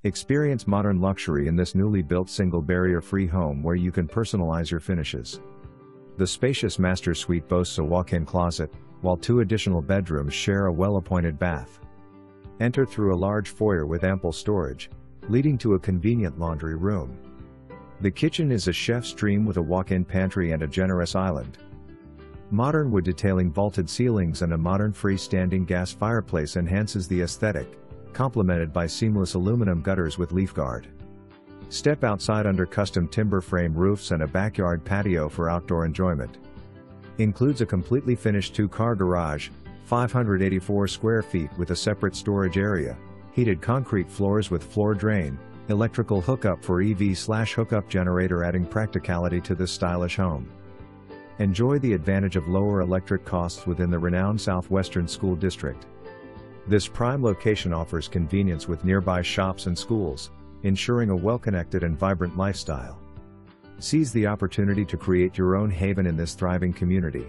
Experience modern luxury in this newly built single barrier-free home where you can personalize your finishes. The spacious master suite boasts a walk-in closet, while 2 additional bedrooms share a well-appointed bath. Enter through a large foyer with ample storage, leading to a convenient laundry room. The kitchen is a chef's dream with a walk-in pantry and a generous island. Modern wood detailing, vaulted ceilings and a modern freestanding gas fireplace enhances the aesthetic, complemented by seamless aluminum gutters with leaf guard. Step outside under custom timber frame roofs and a backyard patio for outdoor enjoyment. Includes a completely finished 2-car garage, 584 square feet with a separate storage area, heated concrete floors with floor drain, electrical hookup for EV/hookup generator, adding practicality to this stylish home. Enjoy the advantage of lower electric costs within the renowned Southwestern School District. This prime location offers convenience with nearby shops and schools, ensuring a well-connected and vibrant lifestyle. Seize the opportunity to create your own haven in this thriving community.